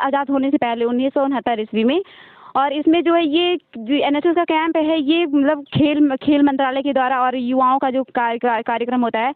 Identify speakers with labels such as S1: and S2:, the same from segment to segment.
S1: आज़ाद होने से पहले 1969 ईस्वी में। और इसमें जो है ये जो एनएसएस का कैंप है ये मतलब खेल मंत्रालय के द्वारा और युवाओं का जो कार्यक्रम होता है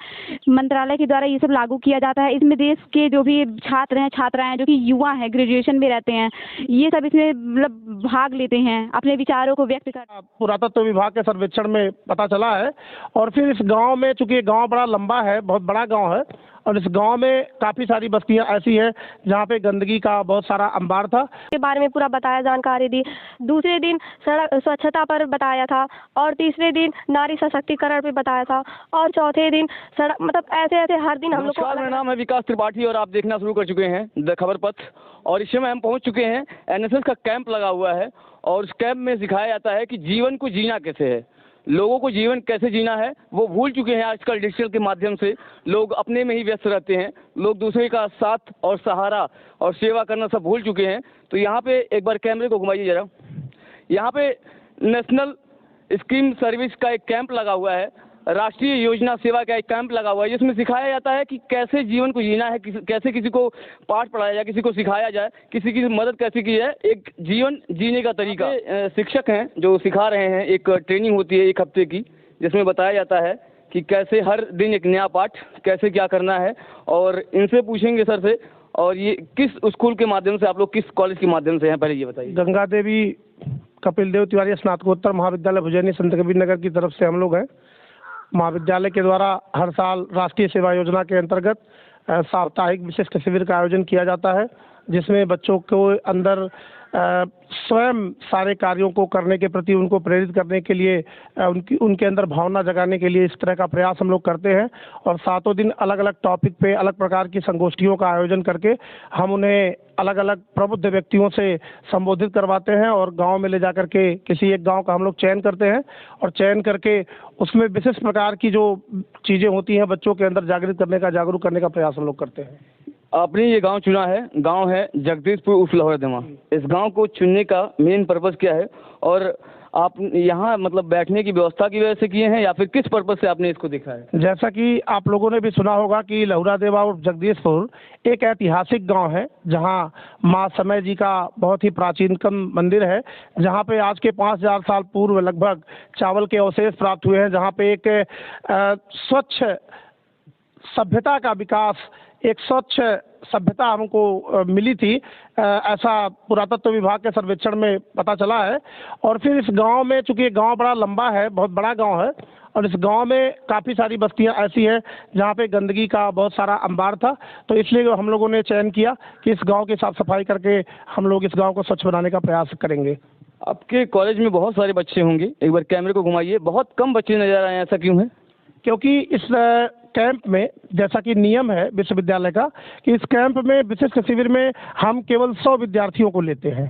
S1: मंत्रालय के द्वारा ये सब लागू किया जाता है। इसमें देश के जो भी छात्र हैं छात्राएं हैं जो कि युवा हैं ग्रेजुएशन में रहते हैं ये सब इसमें मतलब भाग लेते हैं अपने विचारों को व्यक्त कर।
S2: पुरातत्व विभाग के सर्वेक्षण में पता चला है। और फिर इस गांव में चूंकि गांव बड़ा लंबा है, बहुत बड़ा गांव है, और इस गांव में काफ़ी सारी बस्तियां ऐसी हैं जहां पे गंदगी का बहुत सारा अंबार था
S3: के बारे में पूरा बताया, जानकारी दी। दूसरे दिन सड़क स्वच्छता पर बताया था और तीसरे दिन नारी सशक्तिकरण पे बताया था और चौथे दिन सड़क मतलब ऐसे ऐसे हर दिन हम लोग को।
S4: मेरा नाम है विकास त्रिपाठी और आप देखना शुरू कर चुके हैं द खबर पथ। और इस समय हम पहुंच चुके हैं, एनएसएस का कैंप लगा हुआ है और उस कैंप में सिखाया जाता है कि जीवन को जीना कैसे है, लोगों को जीवन कैसे जीना है वो भूल चुके हैं। आजकल डिजिटल के माध्यम से लोग अपने में ही व्यस्त रहते हैं, लोग दूसरे का साथ और सहारा और सेवा करना सब भूल चुके हैं। तो यहाँ पे एक बार कैमरे को घुमाइए जरा। यहाँ पे नेशनल स्कीम सर्विस का एक कैंप लगा हुआ है, राष्ट्रीय योजना सेवा का एक कैंप लगा हुआ है जिसमें सिखाया जाता है कि कैसे जीवन को जीना है, कैसे किसी को पाठ पढ़ाया जाए, किसी को सिखाया जाए, किसी की मदद कैसे की जाए, एक जीवन जीने का तरीका। शिक्षक हैं जो सिखा रहे हैं, एक ट्रेनिंग होती है 1 हफ्ते की जिसमें बताया जाता है कि कैसे हर दिन एक नया पाठ कैसे क्या करना है। और इनसे पूछेंगे सर से, और ये किस स्कूल के माध्यम से आप लोग, किस कॉलेज के माध्यम से हैं, पहले ये बताइए।
S2: गंगा देवी कपिल देव तिवारी स्नातकोत्तर महाविद्यालय भुजैनी संत कबीर नगर की तरफ से हम लोग हैं। महाविद्यालय के द्वारा हर साल राष्ट्रीय सेवा योजना के अंतर्गत साप्ताहिक विशिष्ट शिविर का आयोजन किया जाता है जिसमें बच्चों को अंदर स्वयं सारे कार्यों को करने के प्रति उनको प्रेरित करने के लिए उनके अंदर भावना जगाने के लिए इस तरह का प्रयास हम लोग करते हैं। और 7 दिन अलग अलग टॉपिक पे अलग प्रकार की संगोष्ठियों का आयोजन करके हम उन्हें अलग अलग प्रबुद्ध व्यक्तियों से संबोधित करवाते हैं और गांव में ले जाकर के किसी एक गांव का हम लोग चयन करते हैं और चयन करके उसमें विशिष्ट प्रकार की जो चीज़ें होती हैं बच्चों के अंदर जागरूक करने का प्रयास हम लोग करते हैं।
S4: आपने ये गांव चुना है, गांव है जगदीशपुर उर्फ लहौरदमा। इस गांव को चुनने का मेन पर्पस क्या है और आप यहाँ मतलब बैठने की व्यवस्था की वजह से किए हैं या फिर किस पर्पस से आपने इसको देखा है?
S2: जैसा कि आप लोगों ने भी सुना होगा कि लहुरादेवा और जगदीशपुर एक ऐतिहासिक गांव है जहां माँ समय जी का बहुत ही प्राचीनतम मंदिर है, जहां पे आज के 5000 साल पूर्व लगभग चावल के अवशेष प्राप्त हुए हैं, जहां पे एक स्वच्छ सभ्यता का विकास, एक स्वच्छ सभ्यता हमको मिली थी, ऐसा पुरातत्व विभाग के सर्वेक्षण में पता चला है। और फिर इस गांव में चूंकि गांव बड़ा लंबा है, बहुत बड़ा गांव है, और इस गांव में काफ़ी सारी बस्तियां ऐसी हैं जहां पे गंदगी का बहुत सारा अंबार था, तो इसलिए हम लोगों ने चयन किया कि इस गांव की साफ सफाई करके हम लोग इस गांव को स्वच्छ बनाने का प्रयास करेंगे।
S4: आपके कॉलेज में बहुत सारे बच्चे होंगे, एक बार कैमरे को घुमाइए। बहुत कम बच्चे नजर आए हैं, ऐसा क्यों है?
S2: क्योंकि इस कैंप में जैसा कि नियम है विश्वविद्यालय का कि इस कैंप में विशिष्ट शिविर में हम केवल 100 विद्यार्थियों को लेते हैं,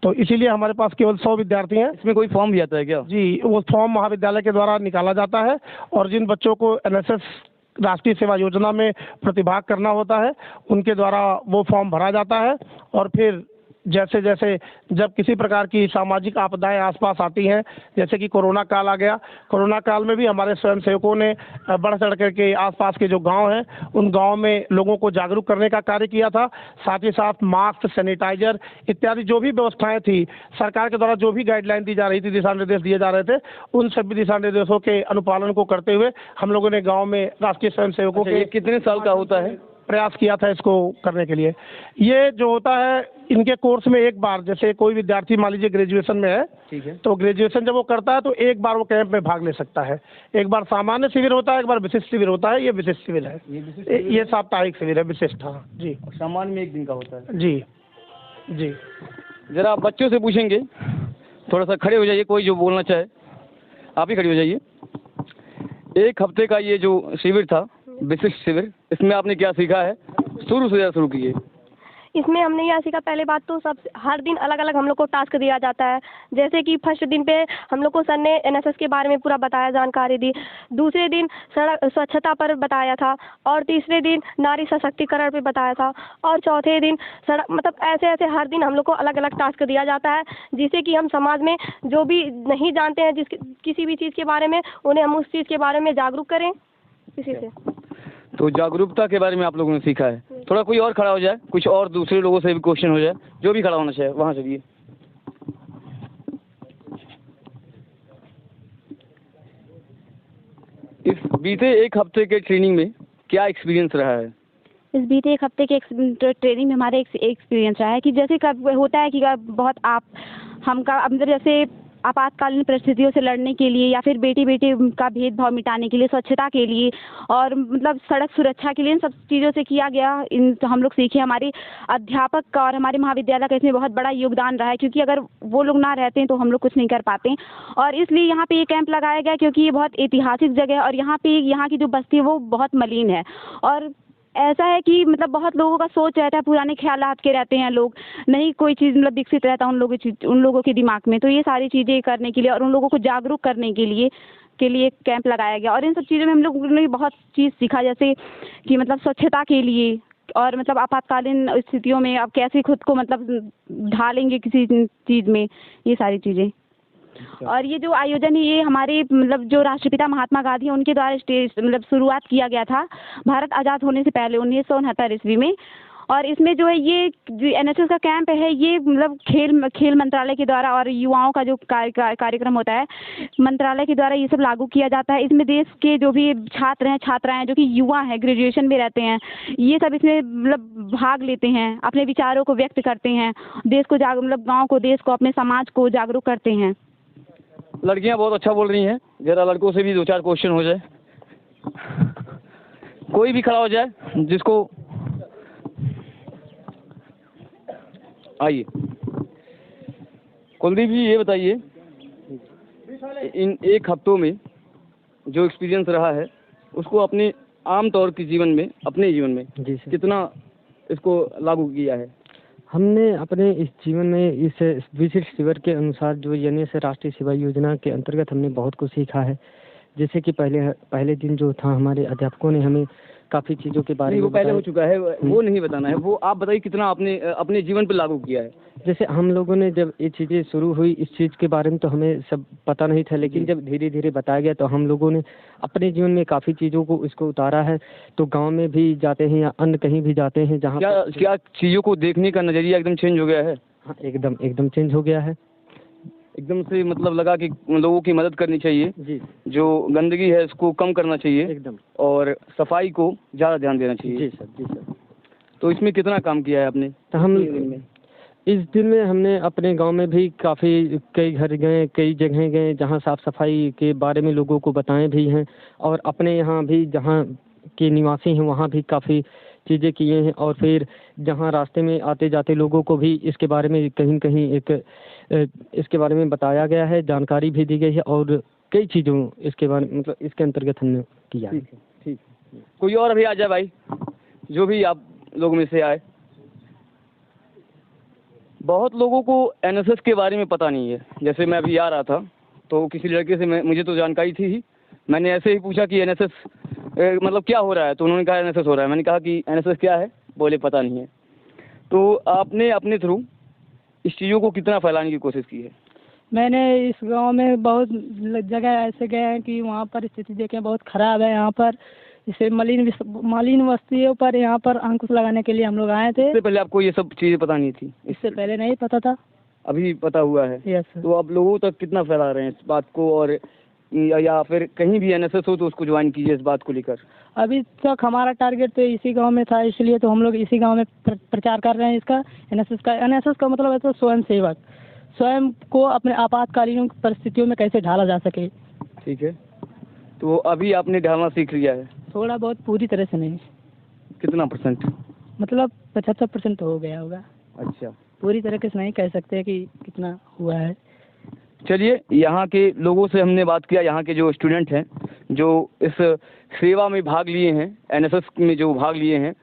S2: तो इसीलिए हमारे पास केवल 100 विद्यार्थी हैं।
S4: इसमें कोई फॉर्म भी आता है क्या?
S2: जी, वो फॉर्म महाविद्यालय के द्वारा निकाला जाता है और जिन बच्चों को एनएसएस राष्ट्रीय सेवा योजना में प्रतिभाग करना होता है उनके द्वारा वो फॉर्म भरा जाता है। और फिर जैसे जैसे जब किसी प्रकार की सामाजिक आपदाएं आसपास आती हैं, जैसे कि कोरोना काल आ गया, कोरोना काल में भी हमारे स्वयंसेवकों ने बढ़ चढ़ करके आसपास के जो गांव हैं उन गांव में लोगों को जागरूक करने का कार्य किया था। साथ ही साथ मास्क, सैनिटाइजर इत्यादि जो भी व्यवस्थाएं थी सरकार के द्वारा, जो भी गाइडलाइन दी जा रही थी, दिशा निर्देश दिए जा रहे थे, उन सभी दिशा निर्देशों के अनुपालन को करते हुए हम लोगों ने गाँव में राष्ट्रीय स्वयंसेवकों के
S4: कितने साल का होता है
S2: प्रयास किया था इसको करने के लिए। ये जो होता है इनके कोर्स में एक बार, जैसे कोई विद्यार्थी मान लीजिए ग्रेजुएशन में है,
S4: ठीक है,
S2: तो ग्रेजुएशन जब वो करता है तो एक बार वो कैंप में भाग ले सकता है। एक बार सामान्य शिविर होता है, एक बार विशिष्ट शिविर होता है। ये विशिष्ट शिविर है, ये साप्ताहिक शिविर है विशिष्ट। हाँ जी,
S4: सामान्य में 1 दिन का होता है।
S2: जी जी।
S4: जरा बच्चों से पूछेंगे, थोड़ा सा खड़े हो जाइए, कोई जो बोलना चाहे आप ही खड़े हो जाइए। 1 हफ्ते का ये जो शिविर था विशिष्ट शिविर, इसमें आपने क्या सीखा है? शुरू से शुरू कीजिए।
S3: इसमें हमने यह सीखा, पहले बात तो सब हर दिन अलग अलग हम लोग को टास्क दिया जाता है। जैसे कि फर्स्ट दिन पे हम लोग को सर ने एनएसएस के बारे में पूरा बताया, जानकारी दी। दूसरे दिन सड़क स्वच्छता पर बताया था और तीसरे दिन नारी सशक्तिकरण पे बताया था और चौथे दिन सड़क मतलब ऐसे ऐसे हर दिन हम लोग को अलग अलग टास्क दिया जाता है जिससे कि हम समाज में जो भी नहीं जानते हैं किसी भी चीज़ के बारे में, उन्हें हम उस चीज़ के बारे में जागरूक करें। इसी से
S4: तो जागरूकता के बारे में आप लोगों ने सीखा है। थोड़ा कोई और खड़ा हो जाए, कुछ और दूसरे लोगों से भी क्वेश्चन हो जाए, जो भी खड़ा होना चाहिए वहाँ चलिए। इस बीते एक हफ्ते के ट्रेनिंग में क्या एक्सपीरियंस रहा है?
S1: इस बीते एक हफ्ते के ट्रेनिंग में हमारा एक्सपीरियंस रहा है कि जैसे कब होता है कि बहुत हमका अंदर जैसे आपातकालीन परिस्थितियों से लड़ने के लिए या फिर बेटी बेटी का भेदभाव मिटाने के लिए, स्वच्छता के लिए और मतलब सड़क सुरक्षा के लिए, इन सब चीज़ों से किया गया। इन तो हम लोग सीखे, हमारे अध्यापक का और हमारे महाविद्यालय का इसमें बहुत बड़ा योगदान रहा है, क्योंकि अगर वो लोग ना रहते हैं तो हम लोग कुछ नहीं कर पाते। और इसलिए यहाँ पे ये कैंप लगाया गया क्योंकि ये बहुत ऐतिहासिक जगह है और यहाँ की जो बस्ती है वो बहुत मलिन है। और ऐसा है कि मतलब बहुत लोगों का सोच रहता है, पुराने ख्यालात के रहते हैं लोग, नहीं कोई चीज़ मतलब विकसित रहता उन लोगों के दिमाग में। तो ये सारी चीज़ें करने के लिए और उन लोगों को जागरूक करने के लिए कैंप लगाया गया। और इन सब चीज़ों में हम लोगों ने बहुत चीज़ सीखा, जैसे कि मतलब स्वच्छता के लिए और मतलब आपातकालीन स्थितियों में आप कैसे खुद को मतलब ढालेंगे किसी चीज़ में, ये सारी चीज़ें। और ये जो आयोजन है ये हमारे मतलब जो राष्ट्रपिता महात्मा गांधी हैं उनके द्वारा मतलब शुरुआत किया गया था भारत आज़ाद होने से पहले 1969 ईस्वी में। और इसमें जो है ये जो एनएसएस का कैंप है ये मतलब खेल मंत्रालय के द्वारा और युवाओं का जो कार्यक्रम होता है मंत्रालय के द्वारा ये सब लागू किया जाता है। इसमें देश के जो भी छात्र हैं छात्राएं जो कि युवा हैं, ग्रेजुएशन में रहते हैं, ये सब इसमें मतलब भाग लेते हैं, अपने विचारों को व्यक्त करते हैं, देश को मतलब गाँव को, देश को, अपने समाज को जागरूक करते हैं।
S4: लड़कियां बहुत अच्छा बोल रही हैं, जरा लड़कों से भी 2-4 क्वेश्चन हो जाए, कोई भी खड़ा हो जाए जिसको। आइए कुलदीप जी, ये बताइए इन एक हफ्तों में जो एक्सपीरियंस रहा है उसको अपने आम तौर के जीवन में, अपने जीवन में कितना इसको लागू किया है?
S5: हमने अपने इस जीवन में इस विशिष्ट शिविर के अनुसार जो एनएसएस राष्ट्रीय सेवा योजना के अंतर्गत हमने बहुत कुछ सीखा है। जैसे कि पहले दिन जो था हमारे अध्यापकों ने हमें काफ़ी चीज़ों के बारे में,
S4: वो पहले हो चुका है, वो नहीं बताना है, वो आप बताइए कितना आपने अपने जीवन पर लागू किया है।
S5: जैसे हम लोगों ने जब ये चीज़ें शुरू हुई इस चीज़ के बारे में तो हमें सब पता नहीं था, लेकिन जब धीरे धीरे बताया गया तो हम लोगों ने अपने जीवन में काफ़ी चीज़ों को इसको उतारा है। तो गांव में भी जाते हैं या अन्य कहीं भी जाते हैं जहाँ
S4: क्या चीज़ों को देखने का नज़रिया एकदम चेंज हो गया है?
S5: हाँ, एकदम चेंज हो गया है।
S4: एकदम से मतलब लगा कि लोगों की मदद करनी चाहिए
S5: जी,
S4: जो गंदगी है उसको कम करना चाहिए
S5: एकदम,
S4: और सफाई को ज़्यादा ध्यान देना चाहिए।
S5: जी सर।
S4: तो इसमें कितना काम किया है आपने?
S5: तो हम इस दिन में हमने अपने गांव में भी काफ़ी कई घर गए, कई जगह गए जहां साफ़ सफाई के बारे में लोगों को बताएं भी हैं, और अपने यहाँ भी जहां के निवासी हैं वहां भी काफ़ी चीज़ें किए हैं। और फिर जहां रास्ते में आते जाते लोगों को भी इसके बारे में कहीं कहीं इसके बारे में बताया गया है, जानकारी भी दी गई है और कई चीज़ों इसके बारे में मतलब इसके अंतर्गत हमने किया है।
S4: ठीक। कोई और अभी आ जाए भाई, जो भी आप लोगों में से आए। बहुत लोगों को एनएसएस के बारे में पता नहीं है। जैसे मैं अभी आ रहा था तो किसी लड़के से मुझे तो जानकारी थी ही, मैंने ऐसे ही पूछा कि एनएसएस मतलब क्या हो रहा है, तो उन्होंने कहा एनएसएस हो रहा है। मैंने कहा कि एनएसएस क्या है, बोले पता नहीं है। तो आपने अपने थ्रू इस चीज़ों को कितना फैलाने की कोशिश की है?
S6: मैंने इस गांव में बहुत जगह ऐसे गए हैं कि वहाँ पर स्थिति देखें बहुत ख़राब है। यहाँ पर इसे मलिन वस्तियों पर यहाँ पर अंकुश लगाने के लिए हम लोग आए थे।
S4: इससे पहले आपको ये सब चीज़ें पता नहीं थी?
S6: इससे पहले नहीं पता था,
S4: अभी पता हुआ है।
S6: Yes sir.
S4: तो आप लोगों तक कितना फैला रहे हैं इस बात को, और या फिर कहीं भी एनएसएस हो तो उसको ज्वाइन कीजिए इस बात को लेकर?
S6: अभी तक हमारा टारगेट तो इसी गांव में था, इसलिए तो हम लोग इसी गांव में प्रचार कर रहे हैं इसका, एनएसएस का मतलब है तो स्वयं सेवक, स्वयं को अपने आपातकालीन परिस्थितियों में कैसे ढाला जा सके।
S4: ठीक है, तो अभी आपने ढालना सीख लिया है?
S6: थोड़ा बहुत, पूरी तरह से नहीं।
S4: कितना परसेंट?
S6: मतलब 75% हो गया होगा।
S4: अच्छा,
S6: पूरी तरीके से नहीं कह सकते कि कितना हुआ है।
S4: चलिए, यहाँ के लोगों से हमने बात किया, यहाँ के जो स्टूडेंट हैं जो इस सेवा में भाग लिए हैं, एनएसएस में जो भाग लिए हैं,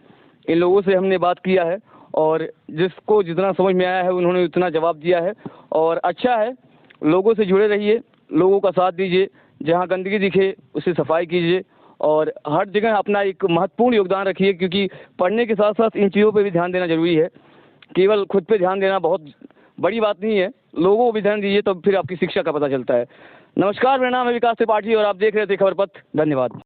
S4: इन लोगों से हमने बात किया है और जिसको जितना समझ में आया है उन्होंने उतना जवाब दिया है। और अच्छा है, लोगों से जुड़े रहिए, लोगों का साथ दीजिए, जहाँ गंदगी दिखे उससे सफाई कीजिए और हर जगह अपना एक महत्वपूर्ण योगदान रखिए, क्योंकि पढ़ने के साथ साथ इन चीज़ों पर भी ध्यान देना जरूरी है। केवल खुद पे ध्यान देना बहुत बड़ी बात नहीं है, लोगों को भी ध्यान दीजिए, तब फिर आपकी शिक्षा का पता चलता है। नमस्कार, मेरा नाम है विकास त्रिपाठी और आप देख रहे थे खबर पथ। धन्यवाद।